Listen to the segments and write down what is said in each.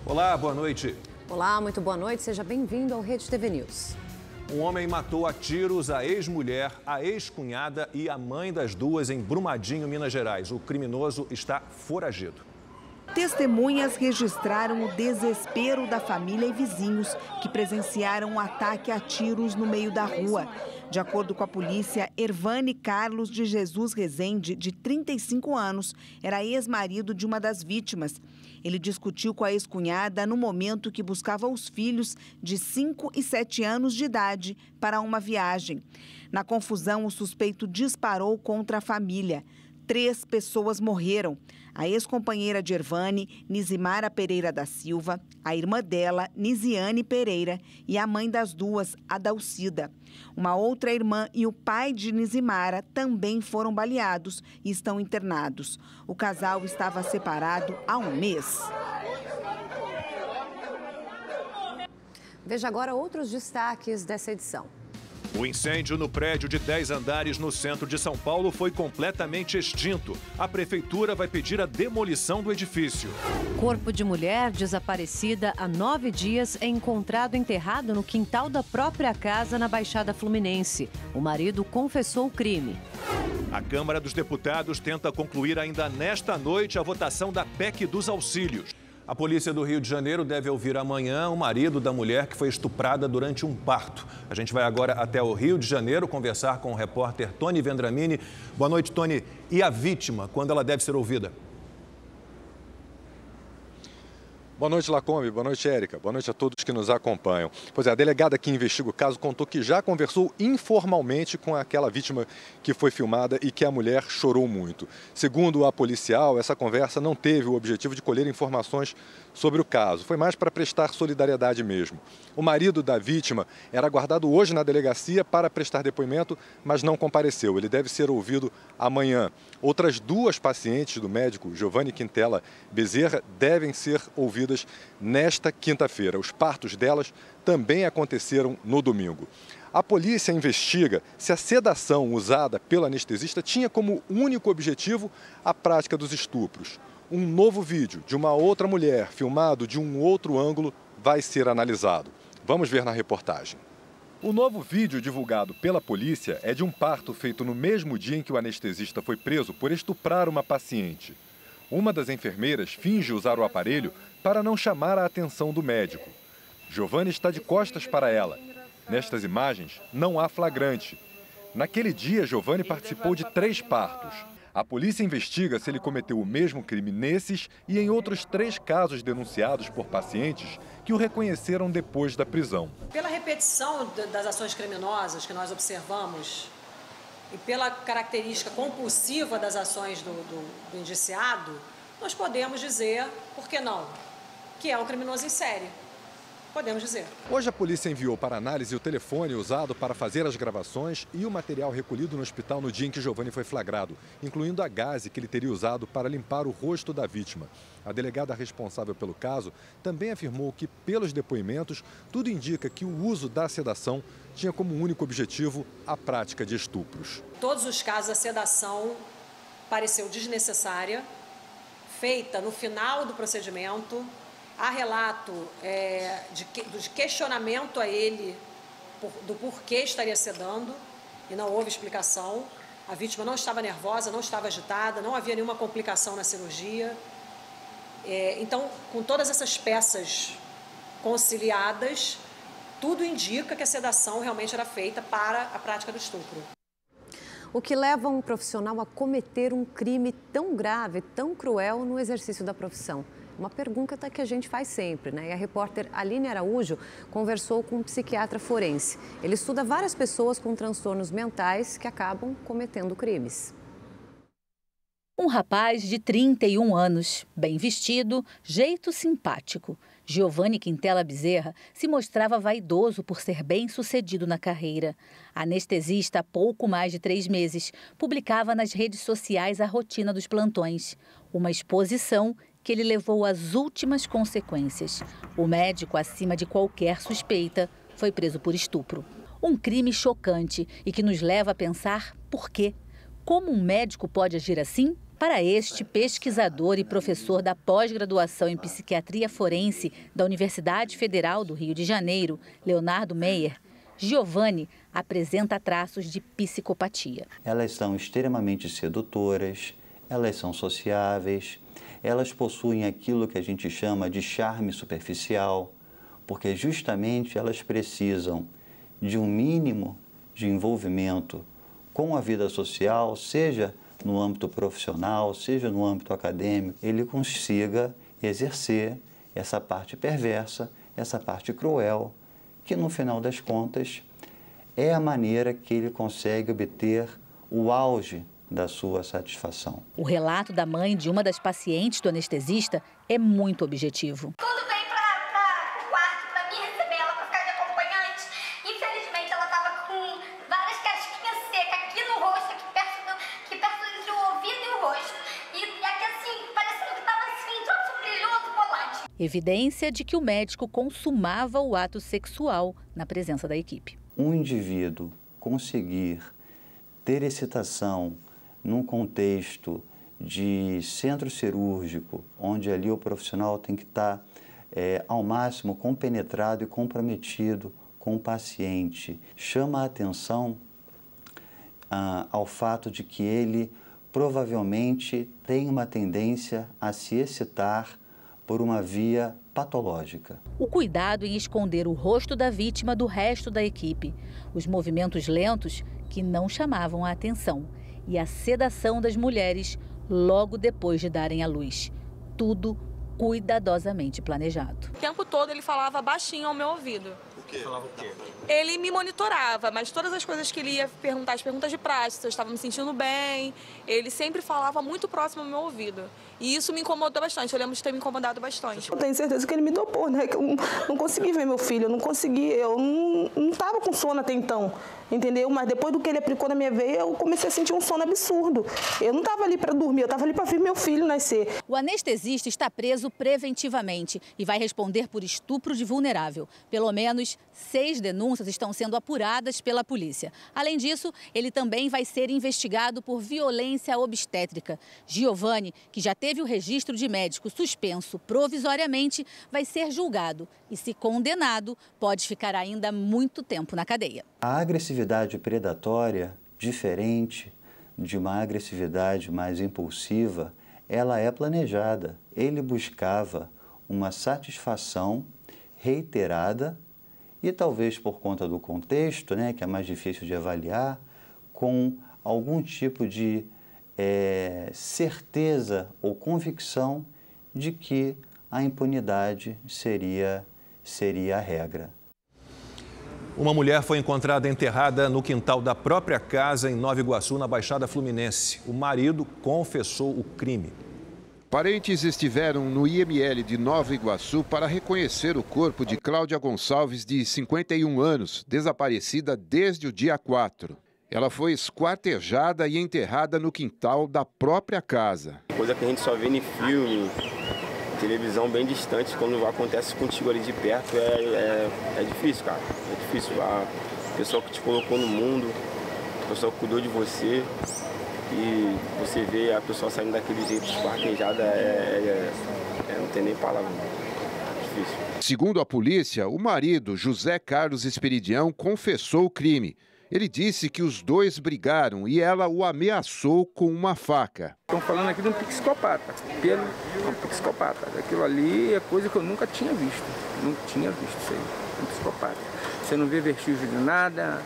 Olá, boa noite. Olá, muito boa noite. Seja bem-vindo ao Rede TV News. Um homem matou a tiros a ex-mulher, a ex-cunhada e a mãe das duas em Brumadinho, Minas Gerais. O criminoso está foragido. Testemunhas registraram o desespero da família e vizinhos que presenciaram um ataque a tiros no meio da rua. De acordo com a polícia, Ervani Carlos de Jesus Rezende, de 35 anos, era ex-marido de uma das vítimas. Ele discutiu com a ex-cunhada no momento que buscava os filhos de 5 e 7 anos de idade para uma viagem. Na confusão, o suspeito disparou contra a família. 3 pessoas morreram. A ex-companheira de Ervani, Nizimara Pereira da Silva, a irmã dela, Nisiane Pereira, e a mãe das duas, Adalcida. Uma outra irmã e o pai de Nizimara também foram baleados e estão internados. O casal estava separado há um mês. Veja agora outros destaques dessa edição. O incêndio no prédio de 10 andares no centro de São Paulo foi completamente extinto. A prefeitura vai pedir a demolição do edifício. Corpo de mulher desaparecida há 9 dias é encontrado enterrado no quintal da própria casa na Baixada Fluminense. O marido confessou o crime. A Câmara dos Deputados tenta concluir ainda nesta noite a votação da PEC dos auxílios. A polícia do Rio de Janeiro deve ouvir amanhã o marido da mulher que foi estuprada durante um parto. A gente vai agora até o Rio de Janeiro conversar com o repórter Tony Vendramini. Boa noite, Tony. E a vítima, quando ela deve ser ouvida? Boa noite, Lacombe. Boa noite, Érica. Boa noite a todos que nos acompanham. Pois é, a delegada que investiga o caso contou que já conversou informalmente com aquela vítima que foi filmada e que a mulher chorou muito. Segundo a policial, essa conversa não teve o objetivo de colher informações sobre o caso. Foi mais para prestar solidariedade mesmo. O marido da vítima era aguardado hoje na delegacia para prestar depoimento, mas não compareceu. Ele deve ser ouvido amanhã. Outras 2 pacientes do médico Giovanni Quintela Bezerra devem ser ouvidas nesta quinta-feira. Os partos delas também aconteceram no domingo. A polícia investiga se a sedação usada pelo anestesista tinha como único objetivo a prática dos estupros. Um novo vídeo de uma outra mulher, filmado de um outro ângulo, vai ser analisado. Vamos ver na reportagem. O novo vídeo divulgado pela polícia é de um parto feito no mesmo dia em que o anestesista foi preso por estuprar uma paciente. Uma das enfermeiras finge usar o aparelho para não chamar a atenção do médico. Giovanni está de costas para ela. Nestas imagens, não há flagrante. Naquele dia, Giovanni participou de 3 partos. A polícia investiga se ele cometeu o mesmo crime nesses e em outros 3 casos denunciados por pacientes que o reconheceram depois da prisão. Pela repetição das ações criminosas que nós observamos e pela característica compulsiva das ações do indiciado, nós podemos dizer, por que não, que é um criminoso em série. Podemos dizer. Hoje a polícia enviou para análise o telefone usado para fazer as gravações e o material recolhido no hospital no dia em que Giovanni foi flagrado, incluindo a gaze que ele teria usado para limpar o rosto da vítima. A delegada responsável pelo caso também afirmou que, pelos depoimentos, tudo indica que o uso da sedação tinha como único objetivo a prática de estupros. Em todos os casos, a sedação pareceu desnecessária, feita no final do procedimento. Há relato de questionamento a ele do porquê estaria sedando e não houve explicação. A vítima não estava nervosa, não estava agitada, não havia nenhuma complicação na cirurgia. Então, com todas essas peças conciliadas, tudo indica que a sedação realmente era feita para a prática do estupro. O que leva um profissional a cometer um crime tão grave, tão cruel no exercício da profissão? Uma pergunta que a gente faz sempre, né? E a repórter Aline Araújo conversou com um psiquiatra forense. Ele estuda várias pessoas com transtornos mentais que acabam cometendo crimes. Um rapaz de 31 anos, bem vestido, jeito simpático. Giovanni Quintela Bezerra se mostrava vaidoso por ser bem-sucedido na carreira. Anestesista há pouco mais de 3 meses, publicava nas redes sociais a rotina dos plantões. Uma exposição que ele levou às últimas consequências. O médico, acima de qualquer suspeita, foi preso por estupro. Um crime chocante e que nos leva a pensar por quê. Como um médico pode agir assim? Para este pesquisador e professor da pós-graduação em psiquiatria forense da Universidade Federal do Rio de Janeiro, Leonardo Meyer, Giovanni apresenta traços de psicopatia. Elas são extremamente sedutoras, elas são sociáveis, elas possuem aquilo que a gente chama de charme superficial, porque justamente elas precisam de um mínimo de envolvimento com a vida social, seja no âmbito profissional, seja no âmbito acadêmico, ele consiga exercer essa parte perversa, essa parte cruel, que no final das contas é a maneira que ele consegue obter o auge da sua satisfação. O relato da mãe de uma das pacientes do anestesista é muito objetivo. Quando vem para o quarto para mim receber ela para ficar de acompanhante, infelizmente ela estava com várias casquinhas secas aqui no rosto, aqui perto entre o ouvido e o rosto. E aqui assim, parecendo que estava assim, troço brilhoso, volátil. Evidência de que o médico consumava o ato sexual na presença da equipe. Um indivíduo conseguir ter excitação num contexto de centro cirúrgico, onde ali o profissional tem que estar ao máximo compenetrado e comprometido com o paciente, chama a atenção ao fato de que ele provavelmente tem uma tendência a se excitar por uma via patológica. O cuidado em esconder o rosto da vítima do resto da equipe, os movimentos lentos que não chamavam a atenção e a sedação das mulheres logo depois de darem à luz. Tudo cuidadosamente planejado. O tempo todo ele falava baixinho ao meu ouvido. O quê? Falava o quê? Ele me monitorava, mas todas as coisas que ele ia perguntar, as perguntas de prática, se eu estava me sentindo bem, ele sempre falava muito próximo ao meu ouvido. E isso me incomodou bastante, eu lembro de ter me incomodado bastante. Eu tenho certeza que ele me dopou, né? Que eu não consegui ver meu filho, eu não estava com sono até então, entendeu? Mas depois do que ele aplicou na minha veia, eu comecei a sentir um sono absurdo. Eu não estava ali para dormir, eu estava ali para ver meu filho nascer. O anestesista está preso preventivamente e vai responder por estupro de vulnerável. Pelo menos 6 denúncias estão sendo apuradas pela polícia. Além disso, ele também vai ser investigado por violência obstétrica. Giovanni, que já teve o registro de médico suspenso provisoriamente, vai ser julgado e, se condenado, pode ficar ainda muito tempo na cadeia. A agressividade predatória, diferente de uma agressividade mais impulsiva, ela é planejada. Ele buscava uma satisfação reiterada e talvez por conta do contexto, né, que é mais difícil de avaliar, com algum tipo de certeza ou convicção de que a impunidade seria a regra. Uma mulher foi encontrada enterrada no quintal da própria casa em Nova Iguaçu, na Baixada Fluminense. O marido confessou o crime. Parentes estiveram no IML de Nova Iguaçu para reconhecer o corpo de Cláudia Gonçalves, de 51 anos, desaparecida desde o dia 4. Ela foi esquartejada e enterrada no quintal da própria casa. Coisa que a gente só vê em filme, televisão bem distante, quando acontece contigo ali de perto, é difícil, cara. É difícil. A pessoa que te colocou no mundo, a pessoa que cuidou de você, e você vê a pessoa saindo daquele jeito esquartejada, não tem nem palavra. É difícil. Segundo a polícia, o marido, José Carlos Esperidião, confessou o crime. Ele disse que os dois brigaram e ela o ameaçou com uma faca. Estão falando aqui de um psicopata. Um psicopata. Aquilo ali é coisa que eu nunca tinha visto. Nunca tinha visto isso aí. Um psicopata. Você não vê vestígio de nada,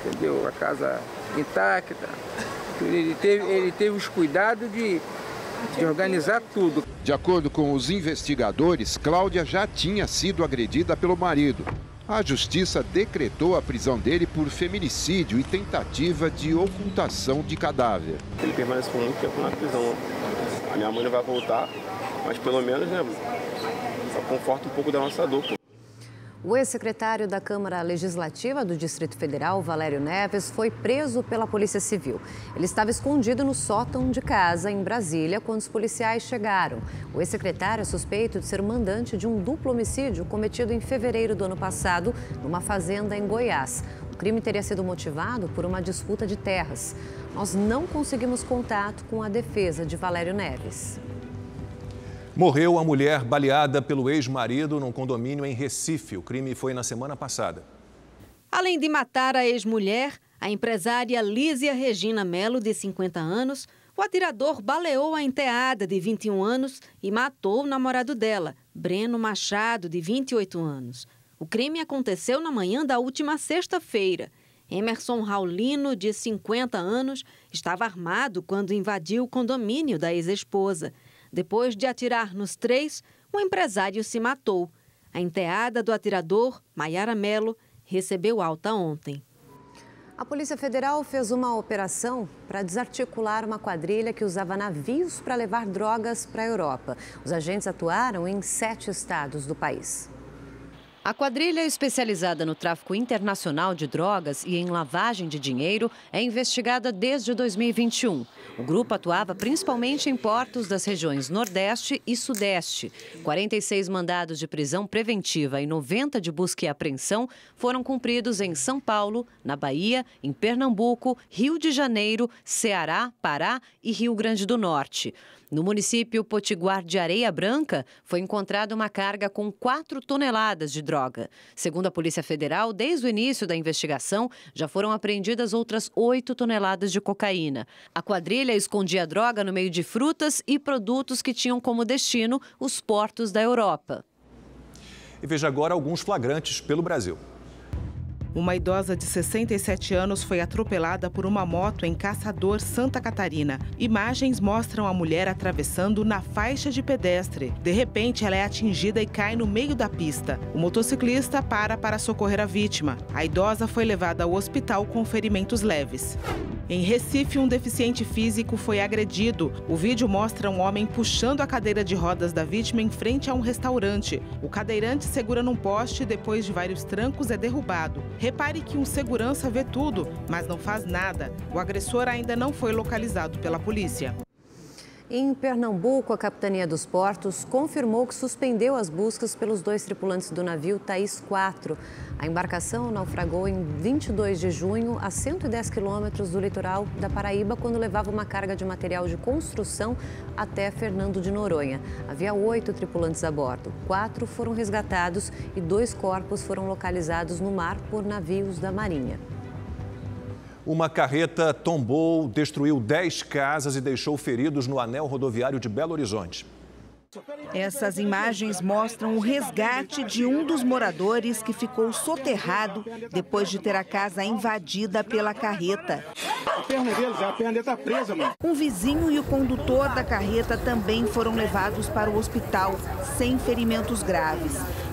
entendeu? A casa intacta. Ele teve os cuidados de organizar tudo. De acordo com os investigadores, Cláudia já tinha sido agredida pelo marido. A justiça decretou a prisão dele por feminicídio e tentativa de ocultação de cadáver. Ele permanece por muito tempo na prisão. A minha mãe não vai voltar, mas pelo menos, né, só conforta um pouco da nossa dor. O ex-secretário da Câmara Legislativa do Distrito Federal, Valério Neves, foi preso pela Polícia Civil. Ele estava escondido no sótão de casa, em Brasília, quando os policiais chegaram. O ex-secretário é suspeito de ser o mandante de um duplo homicídio cometido em fevereiro do ano passado, numa fazenda em Goiás. O crime teria sido motivado por uma disputa de terras. Nós não conseguimos contato com a defesa de Valério Neves. Morreu a mulher baleada pelo ex-marido num condomínio em Recife. O crime foi na semana passada. Além de matar a ex-mulher, a empresária Lísia Regina Melo, de 50 anos, o atirador baleou a enteada, de 21 anos, e matou o namorado dela, Breno Machado, de 28 anos. O crime aconteceu na manhã da última sexta-feira. Emerson Raulino, de 50 anos, estava armado quando invadiu o condomínio da ex-esposa. Depois de atirar nos três, o empresário se matou. A enteada do atirador, Maiara Melo, recebeu alta ontem. A Polícia Federal fez uma operação para desarticular uma quadrilha que usava navios para levar drogas para a Europa. Os agentes atuaram em 7 estados do país. A quadrilha especializada no tráfico internacional de drogas e em lavagem de dinheiro é investigada desde 2021. O grupo atuava principalmente em portos das regiões Nordeste e Sudeste. 46 mandados de prisão preventiva e 90 de busca e apreensão foram cumpridos em São Paulo, na Bahia, em Pernambuco, Rio de Janeiro, Ceará, Pará e Rio Grande do Norte. No município potiguar de Areia Branca, foi encontrada uma carga com 4 toneladas de droga. Segundo a Polícia Federal, desde o início da investigação, já foram apreendidas outras 8 toneladas de cocaína. A quadrilha escondia droga no meio de frutas e produtos que tinham como destino os portos da Europa. E veja agora alguns flagrantes pelo Brasil. Uma idosa de 67 anos foi atropelada por uma moto em Caçador, Santa Catarina. Imagens mostram a mulher atravessando na faixa de pedestre. De repente, ela é atingida e cai no meio da pista. O motociclista para socorrer a vítima. A idosa foi levada ao hospital com ferimentos leves. Em Recife, um deficiente físico foi agredido. O vídeo mostra um homem puxando a cadeira de rodas da vítima em frente a um restaurante. O cadeirante segura num poste e, depois de vários trancos, é derrubado. Repare que um segurança vê tudo, mas não faz nada. O agressor ainda não foi localizado pela polícia. Em Pernambuco, a Capitania dos Portos confirmou que suspendeu as buscas pelos 2 tripulantes do navio Thaís 4. A embarcação naufragou em 22 de junho, a 110 quilômetros do litoral da Paraíba, quando levava uma carga de material de construção até Fernando de Noronha. Havia 8 tripulantes a bordo. 4 foram resgatados e 2 corpos foram localizados no mar por navios da Marinha. Uma carreta tombou, destruiu 10 casas e deixou feridos no anel rodoviário de Belo Horizonte. Essas imagens mostram o resgate de um dos moradores que ficou soterrado depois de ter a casa invadida pela carreta. A perna dele está presa, mano. Um vizinho e o condutor da carreta também foram levados para o hospital, sem ferimentos graves.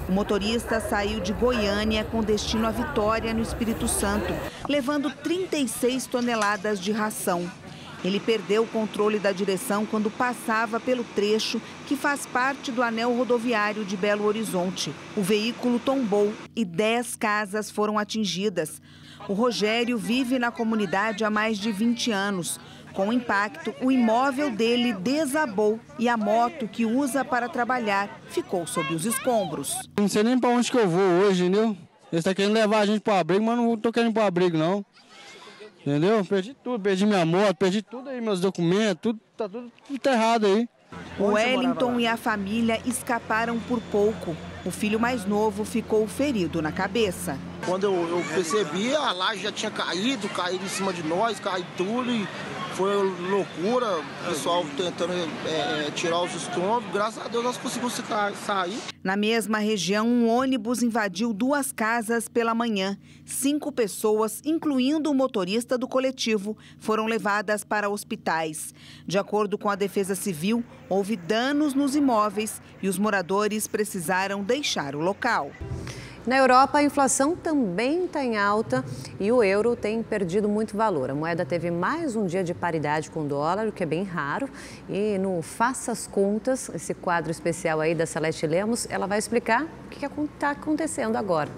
O motorista saiu de Goiânia com destino à Vitória, no Espírito Santo, levando 36 toneladas de ração. Ele perdeu o controle da direção quando passava pelo trecho que faz parte do anel rodoviário de Belo Horizonte. O veículo tombou e 10 casas foram atingidas. O Rogério vive na comunidade há mais de 20 anos. Com o impacto, o imóvel dele desabou e a moto que usa para trabalhar ficou sob os escombros. Não sei nem para onde que eu vou hoje, entendeu? Eles estão querendo levar a gente para o abrigo, mas não estou querendo ir para o abrigo, não. Entendeu? Perdi tudo, perdi minha moto, perdi tudo aí, meus documentos, tá tudo errado aí. O Wellington e a família escaparam por pouco. O filho mais novo ficou ferido na cabeça. Quando eu percebi, a laje já tinha caído em cima de nós, caiu tudo e foi loucura. O pessoal tentando tirar os escombros. Graças a Deus nós conseguimos sair. Na mesma região, um ônibus invadiu 2 casas pela manhã. 5 pessoas, incluindo o motorista do coletivo, foram levadas para hospitais. De acordo com a Defesa Civil, houve danos nos imóveis e os moradores precisaram deixar o local. Na Europa, a inflação também está em alta e o euro tem perdido muito valor. A moeda teve mais um dia de paridade com o dólar, o que é bem raro. E no Faça as Contas, esse quadro especial aí da Celeste Lemos, ela vai explicar o que está acontecendo agora.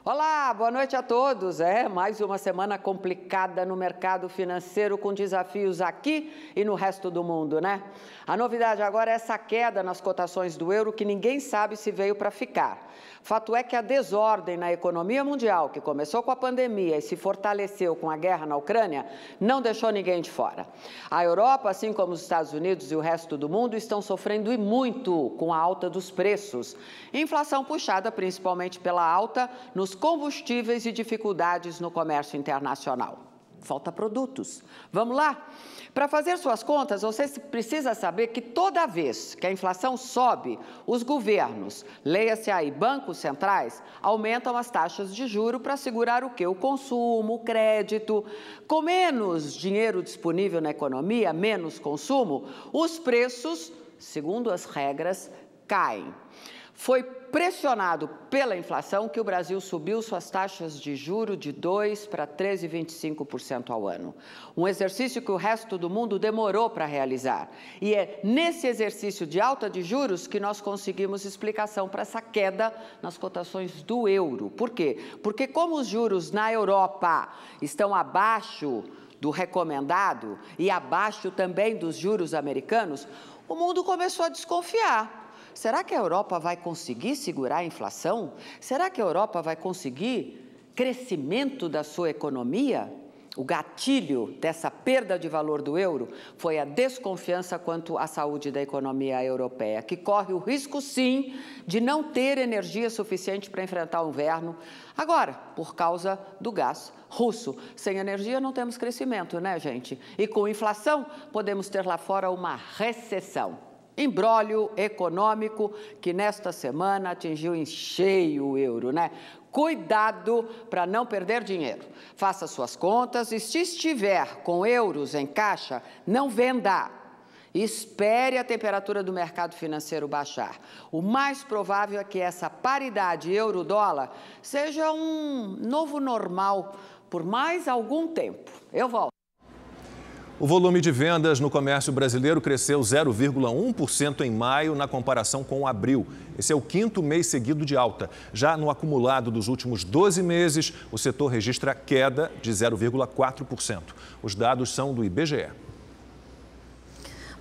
Olá, Olá, boa noite a todos. Mais uma semana complicada no mercado financeiro, com desafios aqui e no resto do mundo, né? A novidade agora é essa queda nas cotações do euro, que ninguém sabe se veio para ficar. Fato é que a desordem na economia mundial, que começou com a pandemia e se fortaleceu com a guerra na Ucrânia, não deixou ninguém de fora. A Europa, assim como os Estados Unidos e o resto do mundo, estão sofrendo e muito com a alta dos preços. Inflação puxada principalmente pela alta nos combustíveis e dificuldades no comércio internacional. Falta produtos. Vamos lá? Para fazer suas contas, você precisa saber que toda vez que a inflação sobe, os governos, leia-se aí bancos centrais, aumentam as taxas de juros para segurar o quê? O consumo, o crédito. Com menos dinheiro disponível na economia, menos consumo, os preços, segundo as regras, caem. Foi pressionado pela inflação que o Brasil subiu suas taxas de juros de 2% para 13,25% ao ano. Um exercício que o resto do mundo demorou para realizar. E é nesse exercício de alta de juros que nós conseguimos explicação para essa queda nas cotações do euro. Por quê? Porque como os juros na Europa estão abaixo do recomendado e abaixo também dos juros americanos, o mundo começou a desconfiar. Será que a Europa vai conseguir segurar a inflação? Será que a Europa vai conseguir crescimento da sua economia? O gatilho dessa perda de valor do euro foi a desconfiança quanto à saúde da economia europeia, que corre o risco, sim, de não ter energia suficiente para enfrentar o inverno. Agora, por causa do gás russo. Sem energia não temos crescimento, né, gente? E com inflação, podemos ter lá fora uma recessão. Imbróglio econômico que nesta semana atingiu em cheio o euro, né? Cuidado para não perder dinheiro. Faça suas contas e, se estiver com euros em caixa, não venda. Espere a temperatura do mercado financeiro baixar. O mais provável é que essa paridade euro-dólar seja um novo normal por mais algum tempo. Eu volto. O volume de vendas no comércio brasileiro cresceu 0,1% em maio na comparação com abril. Esse é o quinto mês seguido de alta. Já no acumulado dos últimos 12 meses, o setor registra queda de 0,4%. Os dados são do IBGE.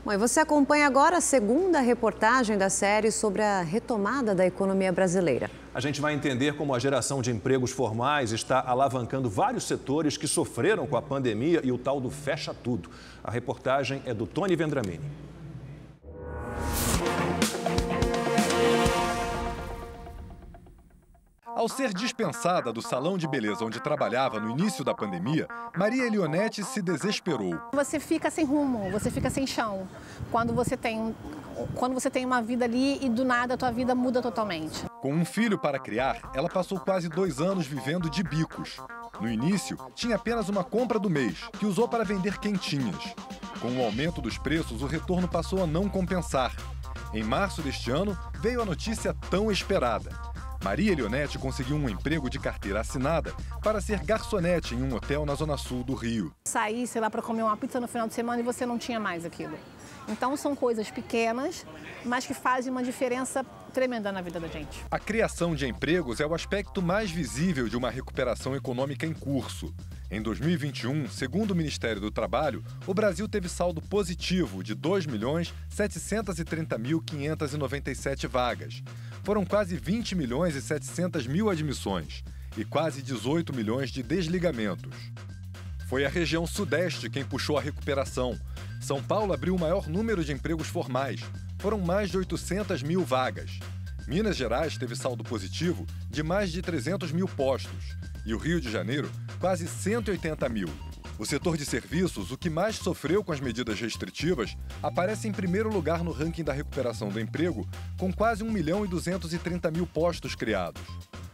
Bom, e você acompanha agora a segunda reportagem da série sobre a retomada da economia brasileira. A gente vai entender como a geração de empregos formais está alavancando vários setores que sofreram com a pandemia e o tal do fecha tudo. A reportagem é do Tony Vendramini. Ao ser dispensada do salão de beleza onde trabalhava no início da pandemia, Maria Elionete se desesperou. Você fica sem rumo, você fica sem chão. Quando você tem uma vida ali e do nada a tua vida muda totalmente. Com um filho para criar, ela passou quase 2 anos vivendo de bicos. No início, tinha apenas uma compra do mês, que usou para vender quentinhas. Com o aumento dos preços, o retorno passou a não compensar. Em março deste ano, veio a notícia tão esperada. Maria Elionete conseguiu um emprego de carteira assinada para ser garçonete em um hotel na zona sul do Rio. Sair, sei lá, para comer uma pizza no final de semana e você não tinha mais aquilo. Então são coisas pequenas, mas que fazem uma diferença tremenda na vida da gente. A criação de empregos é o aspecto mais visível de uma recuperação econômica em curso. Em 2021, segundo o Ministério do Trabalho, o Brasil teve saldo positivo de 2.730.597 vagas. Foram quase 20 milhões e 700 mil admissões e quase 18 milhões de desligamentos. Foi a região sudeste quem puxou a recuperação. São Paulo abriu o maior número de empregos formais. Foram mais de 800 mil vagas. Minas Gerais teve saldo positivo de mais de 300 mil postos. E o Rio de Janeiro, quase 180 mil. O setor de serviços, o que mais sofreu com as medidas restritivas, aparece em primeiro lugar no ranking da recuperação do emprego, com quase 1.230.000 postos criados.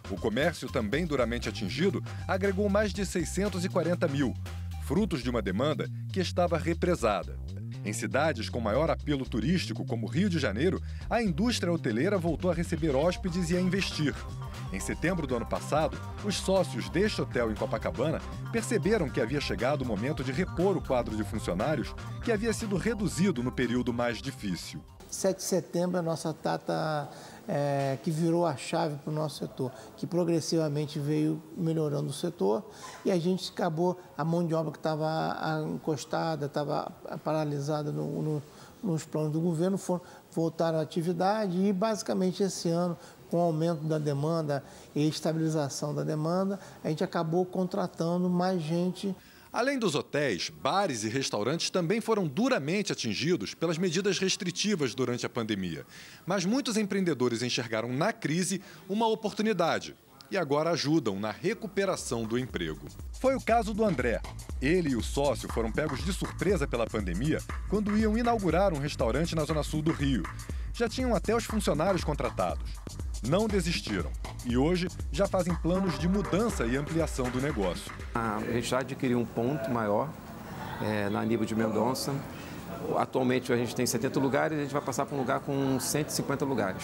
O comércio, também duramente atingido, agregou mais de 640 mil, frutos de uma demanda que estava represada. Em cidades com maior apelo turístico, como Rio de Janeiro, a indústria hoteleira voltou a receber hóspedes e a investir. Em setembro do ano passado, os sócios deste hotel em Copacabana perceberam que havia chegado o momento de repor o quadro de funcionários que havia sido reduzido no período mais difícil. 7 de setembro, a nossa data que virou a chave para o nosso setor, que progressivamente veio melhorando o setor e a gente acabou, a mão de obra que estava encostada, estava paralisada nos planos do governo, voltaram à atividade e basicamente esse ano, com o aumento da demanda e estabilização da demanda, a gente acabou contratando mais gente. Além dos hotéis, bares e restaurantes também foram duramente atingidos pelas medidas restritivas durante a pandemia. Mas muitos empreendedores enxergaram na crise uma oportunidade e agora ajudam na recuperação do emprego. Foi o caso do André. Ele e o sócio foram pegos de surpresa pela pandemia quando iam inaugurar um restaurante na zona sul do Rio. Já tinham até os funcionários contratados. Não desistiram e hoje já fazem planos de mudança e ampliação do negócio. A gente já adquiriu um ponto maior na Aníbal de Mendonça. Atualmente a gente tem 70 lugares e a gente vai passar para um lugar com 150 lugares.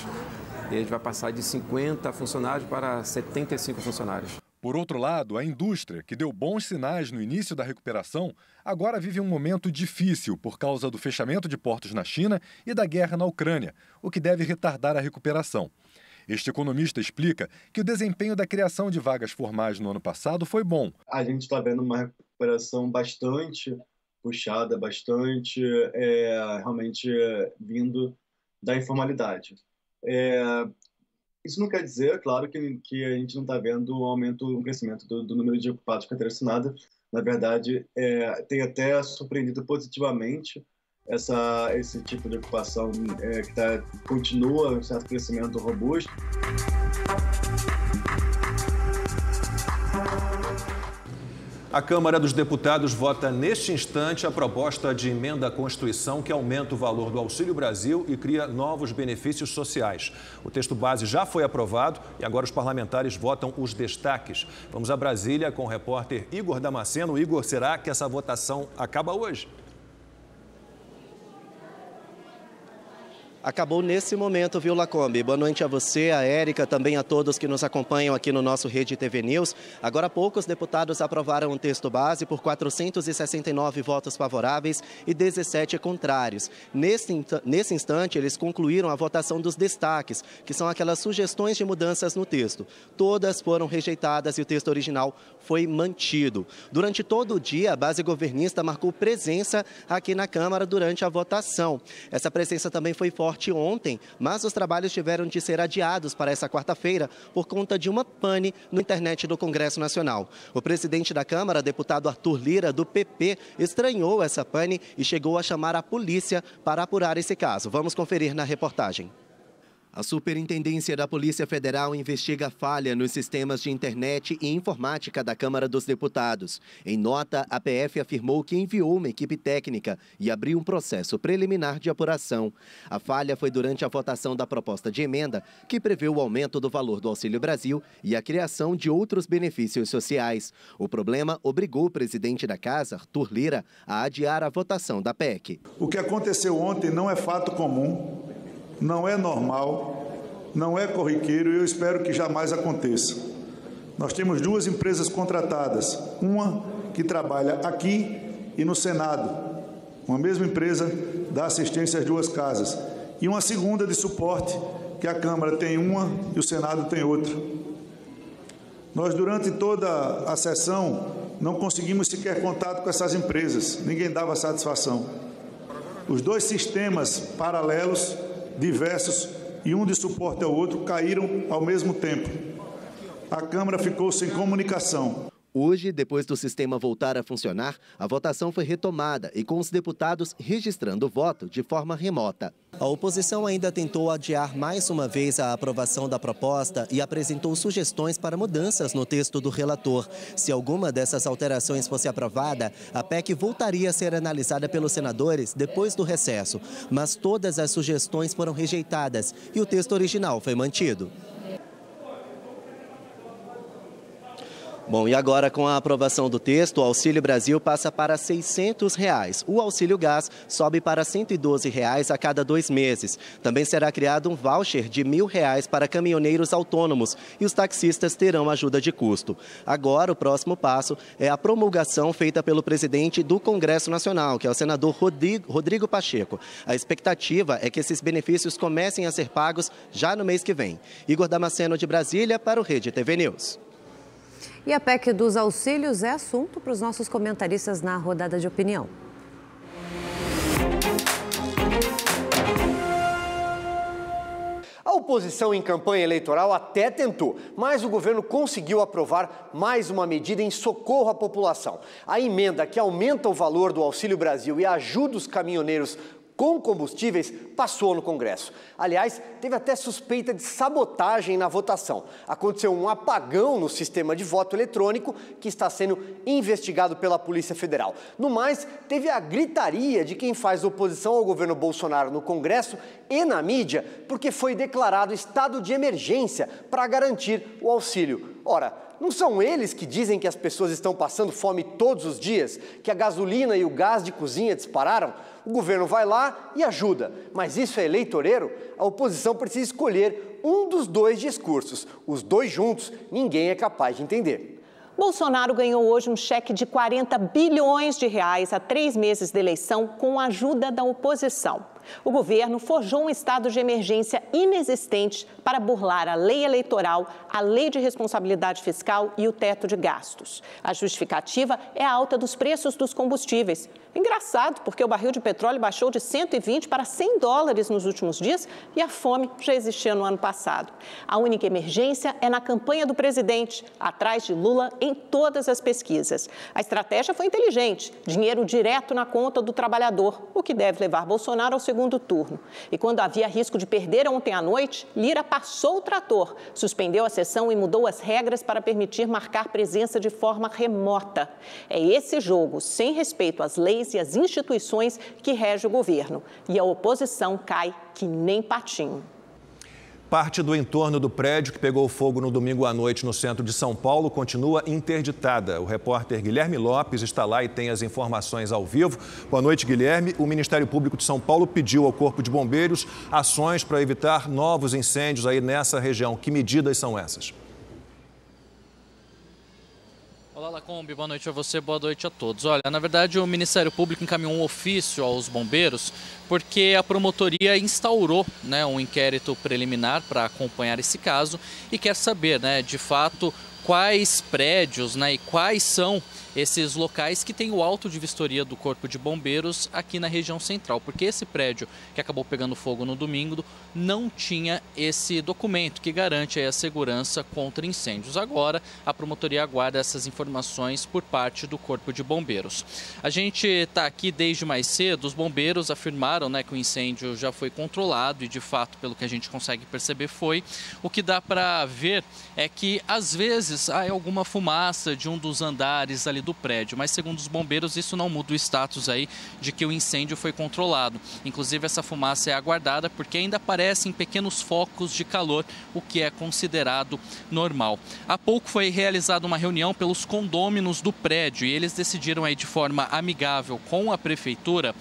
E a gente vai passar de 50 funcionários para 75 funcionários. Por outro lado, a indústria, que deu bons sinais no início da recuperação, agora vive um momento difícil por causa do fechamento de portos na China e da guerra na Ucrânia, o que deve retardar a recuperação. Este economista explica que o desempenho da criação de vagas formais no ano passado foi bom. A gente está vendo uma recuperação bastante puxada, bastante realmente vindo da informalidade. Isso não quer dizer, claro, que a gente não está vendo um crescimento do número de ocupados com carteira assinada. Na verdade, tem até surpreendido positivamente esse tipo de ocupação que continua um certo crescimento robusto. A Câmara dos Deputados vota neste instante a proposta de emenda à Constituição que aumenta o valor do Auxílio Brasil e cria novos benefícios sociais. O texto base já foi aprovado e agora os parlamentares votam os destaques. Vamos a Brasília com o repórter Igor Damasceno. Igor, será que essa votação acaba hoje? Acabou nesse momento, viu, Lacombe? Boa noite a você, a Érica, também a todos que nos acompanham aqui no nosso Rede TV News. Agora há pouco, os deputados aprovaram um texto base por 469 votos favoráveis e 17 contrários. Nesse instante, eles concluíram a votação dos destaques, que são aquelas sugestões de mudanças no texto. Todas foram rejeitadas e o texto original foi mantido. Durante todo o dia, a base governista marcou presença aqui na Câmara durante a votação. Essa presença também foi forte ontem, mas os trabalhos tiveram de ser adiados para essa quarta-feira por conta de uma pane na internet do Congresso Nacional. O presidente da Câmara, deputado Arthur Lira, do PP, estranhou essa pane e chegou a chamar a polícia para apurar esse caso. Vamos conferir na reportagem. A Superintendência da Polícia Federal investiga a falha nos sistemas de internet e informática da Câmara dos Deputados. Em nota, a PF afirmou que enviou uma equipe técnica e abriu um processo preliminar de apuração. A falha foi durante a votação da proposta de emenda, que prevê o aumento do valor do Auxílio Brasil e a criação de outros benefícios sociais. O problema obrigou o presidente da Casa, Arthur Lira, a adiar a votação da PEC. O que aconteceu ontem não é fato comum. Não é normal, não é corriqueiro e eu espero que jamais aconteça. Nós temos duas empresas contratadas, uma que trabalha aqui e no Senado. Uma mesma empresa dá assistência às duas casas. E uma segunda de suporte, que a Câmara tem uma e o Senado tem outra. Nós, durante toda a sessão, não conseguimos sequer contato com essas empresas. Ninguém dava satisfação. Os dois sistemas paralelos, diversos e um de suporte ao outro, caíram ao mesmo tempo. A Câmara ficou sem comunicação. Hoje, depois do sistema voltar a funcionar, a votação foi retomada e com os deputados registrando o voto de forma remota. A oposição ainda tentou adiar mais uma vez a aprovação da proposta e apresentou sugestões para mudanças no texto do relator. Se alguma dessas alterações fosse aprovada, a PEC voltaria a ser analisada pelos senadores depois do recesso. Mas todas as sugestões foram rejeitadas e o texto original foi mantido. Bom, e agora com a aprovação do texto, o Auxílio Brasil passa para R$ 600. O Auxílio Gás sobe para R$ 112 a cada 2 meses. Também será criado um voucher de R$ 1.000 para caminhoneiros autônomos e os taxistas terão ajuda de custo. Agora, o próximo passo é a promulgação feita pelo presidente do Congresso Nacional, que é o senador Rodrigo Pacheco. A expectativa é que esses benefícios comecem a ser pagos já no mês que vem. Igor Damasceno, de Brasília, para o Rede TV News. E a PEC dos auxílios é assunto para os nossos comentaristas na rodada de opinião. A oposição em campanha eleitoral até tentou, mas o governo conseguiu aprovar mais uma medida em socorro à população. A emenda que aumenta o valor do Auxílio Brasil e ajuda os caminhoneiros com combustíveis passou no Congresso. Aliás, teve até suspeita de sabotagem na votação. Aconteceu um apagão no sistema de voto eletrônico que está sendo investigado pela Polícia Federal. No mais, teve a gritaria de quem faz oposição ao governo Bolsonaro no Congresso e na mídia, porque foi declarado estado de emergência para garantir o auxílio. Ora, não são eles que dizem que as pessoas estão passando fome todos os dias, que a gasolina e o gás de cozinha dispararam? O governo vai lá e ajuda, mas isso é eleitoreiro? A oposição precisa escolher um dos dois discursos. Os dois juntos, ninguém é capaz de entender. Bolsonaro ganhou hoje um cheque de 40 bilhões de reais a 3 meses da eleição com a ajuda da oposição. O governo forjou um estado de emergência inexistente para burlar a lei eleitoral, a lei de responsabilidade fiscal e o teto de gastos. A justificativa é a alta dos preços dos combustíveis. Engraçado, porque o barril de petróleo baixou de 120 para 100 dólares nos últimos dias e a fome já existia no ano passado. A única emergência é na campanha do presidente, atrás de Lula em todas as pesquisas. A estratégia foi inteligente, dinheiro direto na conta do trabalhador, o que deve levar Bolsonaro ao segundo turno. E quando havia risco de perder ontem à noite, Lira passou o trator, suspendeu a sessão e mudou as regras para permitir marcar presença de forma remota. É esse jogo, sem respeito às leis e às instituições, que rege o governo. E a oposição cai que nem patinho. Parte do entorno do prédio que pegou fogo no domingo à noite no centro de São Paulo continua interditada. O repórter Guilherme Lopes está lá e tem as informações ao vivo. Boa noite, Guilherme. O Ministério Público de São Paulo pediu ao Corpo de Bombeiros ações para evitar novos incêndios aí nessa região. Que medidas são essas? Olá, Lacombe, boa noite a você, boa noite a todos. Olha, na verdade o Ministério Público encaminhou um ofício aos bombeiros porque a promotoria instaurou um inquérito preliminar para acompanhar esse caso e quer saber, de fato, quais prédios e quais são esses locais que têm o auto de vistoria do Corpo de Bombeiros aqui na região central, porque esse prédio que acabou pegando fogo no domingo não tinha esse documento que garante a segurança contra incêndios. Agora, a promotoria aguarda essas informações por parte do Corpo de Bombeiros. A gente está aqui desde mais cedo, os bombeiros afirmaram que o incêndio já foi controlado e, de fato, pelo que a gente consegue perceber, foi. O que dá para ver é que, às vezes, há alguma fumaça de um dos andares ali do prédio, mas segundo os bombeiros isso não muda o status aí de que o incêndio foi controlado. Inclusive essa fumaça é aguardada porque ainda aparecem pequenos focos de calor, o que é considerado normal. Há pouco foi realizada uma reunião pelos condôminos do prédio e eles decidiram aí de forma amigável com a prefeitura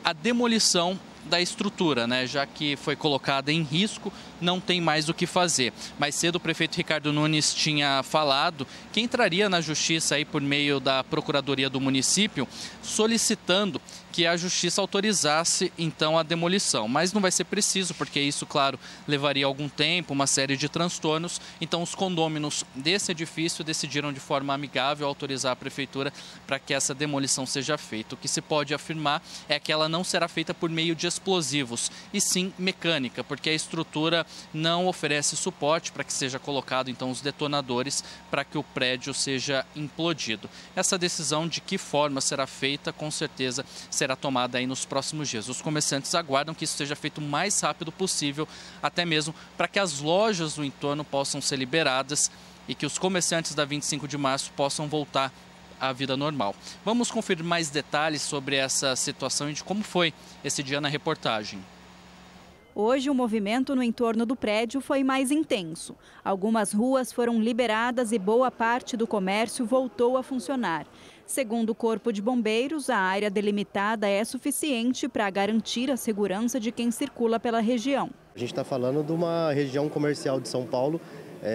a demolição da estrutura, já que foi colocada em risco, não tem mais o que fazer. Mais cedo o prefeito Ricardo Nunes tinha falado que entraria na justiça aí por meio da Procuradoria do município, solicitando que a justiça autorizasse então a demolição, mas não vai ser preciso, porque isso, claro, levaria algum tempo, uma série de transtornos. Então os condôminos desse edifício decidiram de forma amigável autorizar a prefeitura para que essa demolição seja feita. O que se pode afirmar é que ela não será feita por meio de explosivos, e sim mecânica, porque a estrutura não oferece suporte para que seja colocado então os detonadores para que o prédio seja implodido. Essa decisão de que forma será feita, com certeza será tomada aí nos próximos dias. Os comerciantes aguardam que isso seja feito o mais rápido possível, até mesmo para que as lojas do entorno possam ser liberadas e que os comerciantes da 25 de março possam voltar à vida normal. Vamos conferir mais detalhes sobre essa situação e de como foi esse dia na reportagem. Hoje, o movimento no entorno do prédio foi mais intenso. Algumas ruas foram liberadas e boa parte do comércio voltou a funcionar. Segundo o Corpo de Bombeiros, a área delimitada é suficiente para garantir a segurança de quem circula pela região. A gente está falando de uma região comercial de São Paulo,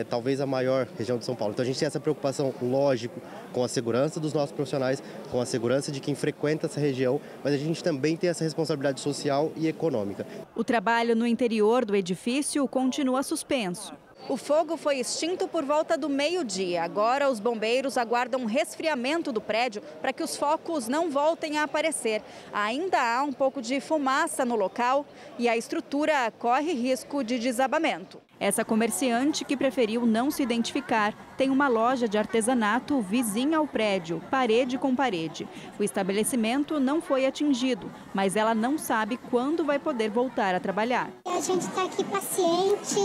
talvez a maior região de São Paulo. Então a gente tem essa preocupação, lógico, com a segurança dos nossos profissionais, com a segurança de quem frequenta essa região, mas a gente também tem essa responsabilidade social e econômica. O trabalho no interior do edifício continua suspenso. O fogo foi extinto por volta do meio-dia. Agora, os bombeiros aguardam um resfriamento do prédio para que os focos não voltem a aparecer. Ainda há um pouco de fumaça no local e a estrutura corre risco de desabamento. Essa comerciante, que preferiu não se identificar, tem uma loja de artesanato vizinha ao prédio, parede com parede. O estabelecimento não foi atingido, mas ela não sabe quando vai poder voltar a trabalhar. A gente está aqui paciente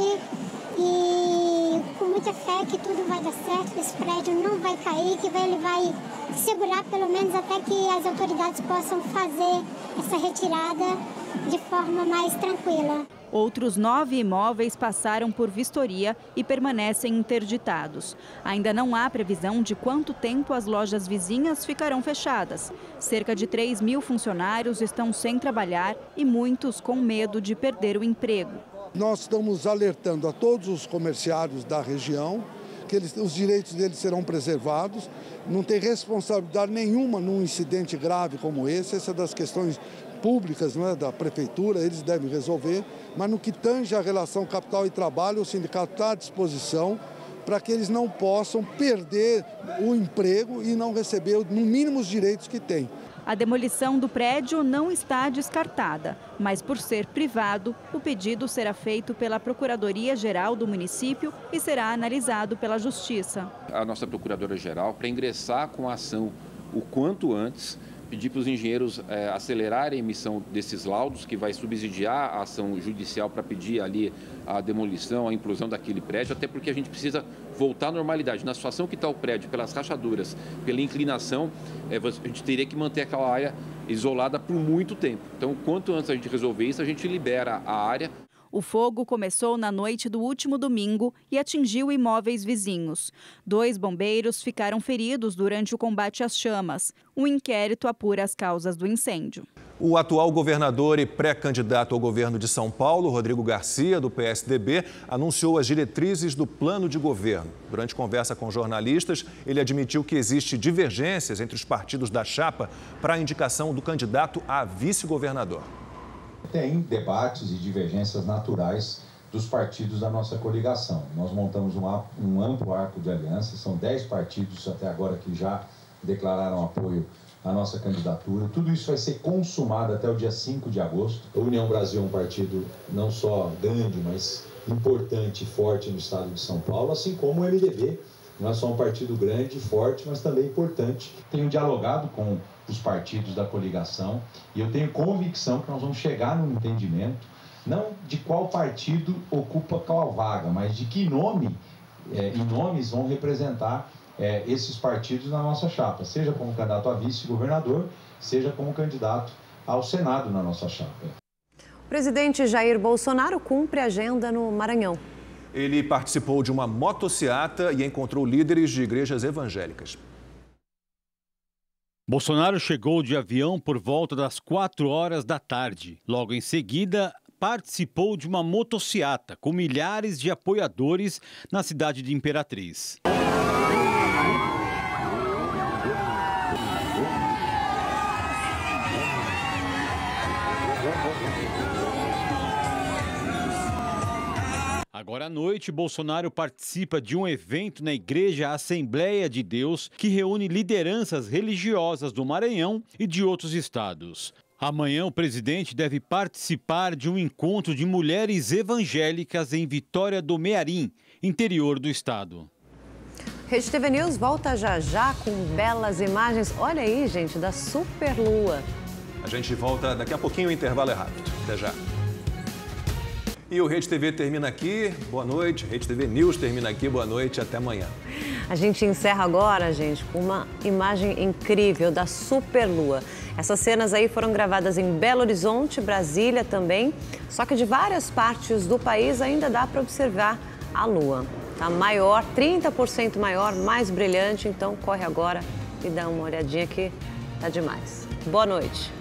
e com muita fé que tudo vai dar certo, que esse prédio não vai cair, que ele vai segurar pelo menos até que as autoridades possam fazer essa retirada de forma mais tranquila. Outros 9 imóveis passaram por vistoria e permanecem interditados. Ainda não há previsão de quanto tempo as lojas vizinhas ficarão fechadas. Cerca de 3.000 funcionários estão sem trabalhar e muitos com medo de perder o emprego. Nós estamos alertando a todos os comerciários da região que os direitos deles serão preservados. Não tem responsabilidade nenhuma num incidente grave como esse. Essa é das questões públicas, não é, da prefeitura, eles devem resolver. Mas no que tange a relação capital e trabalho, o sindicato está à disposição para que eles não possam perder o emprego e não receber, no mínimo, os direitos que têm. A demolição do prédio não está descartada, mas por ser privado, o pedido será feito pela Procuradoria-Geral do município e será analisado pela Justiça. A nossa Procuradora-Geral, para ingressar com a ação o quanto antes, pedir para os engenheiros acelerarem a emissão desses laudos, que vai subsidiar a ação judicial para pedir ali a demolição, a implosão daquele prédio, até porque a gente precisa voltar à normalidade. Na situação que está o prédio, pelas rachaduras, pela inclinação, a gente teria que manter aquela área isolada por muito tempo. Então, quanto antes a gente resolver isso, a gente libera a área. O fogo começou na noite do último domingo e atingiu imóveis vizinhos. 2 bombeiros ficaram feridos durante o combate às chamas. Um inquérito apura as causas do incêndio. O atual governador e pré-candidato ao governo de São Paulo, Rodrigo Garcia, do PSDB, anunciou as diretrizes do plano de governo. Durante conversa com jornalistas, ele admitiu que existe divergências entre os partidos da chapa para a indicação do candidato a vice-governador. Tem debates e divergências naturais dos partidos da nossa coligação. Nós montamos um amplo arco de aliança, são 10 partidos até agora que já declararam apoio à nossa candidatura. Tudo isso vai ser consumado até o dia 5 de agosto. A União Brasil é um partido não só grande, mas importante e forte no estado de São Paulo, assim como o MDB. Não é só um partido grande, forte, mas também importante. Tenho dialogado com os partidos da coligação e eu tenho convicção que nós vamos chegar num entendimento, não de qual partido ocupa qual vaga, mas de que nome e nomes vão representar esses partidos na nossa chapa, seja como candidato a vice-governador, seja como candidato ao Senado na nossa chapa. O presidente Jair Bolsonaro cumpre a agenda no Maranhão. Ele participou de uma motociata e encontrou líderes de igrejas evangélicas. Bolsonaro chegou de avião por volta das 4 horas da tarde. Logo em seguida, participou de uma motociata com milhares de apoiadores na cidade de Imperatriz. Agora à noite, Bolsonaro participa de um evento na Igreja Assembleia de Deus que reúne lideranças religiosas do Maranhão e de outros estados. Amanhã, o presidente deve participar de um encontro de mulheres evangélicas em Vitória do Mearim, interior do estado. Rede TV News volta já com belas imagens. Olha aí, gente, da superlua. A gente volta daqui a pouquinho, o intervalo é rápido. Até já. E o Rede TV termina aqui. Boa noite. Rede TV News termina aqui. Boa noite. Até amanhã. A gente encerra agora, gente, com uma imagem incrível da superlua. Essas cenas aí foram gravadas em Belo Horizonte, Brasília também, só que de várias partes do país ainda dá para observar a lua. Tá maior, 30% maior, mais brilhante, então corre agora e dá uma olhadinha que tá demais. Boa noite.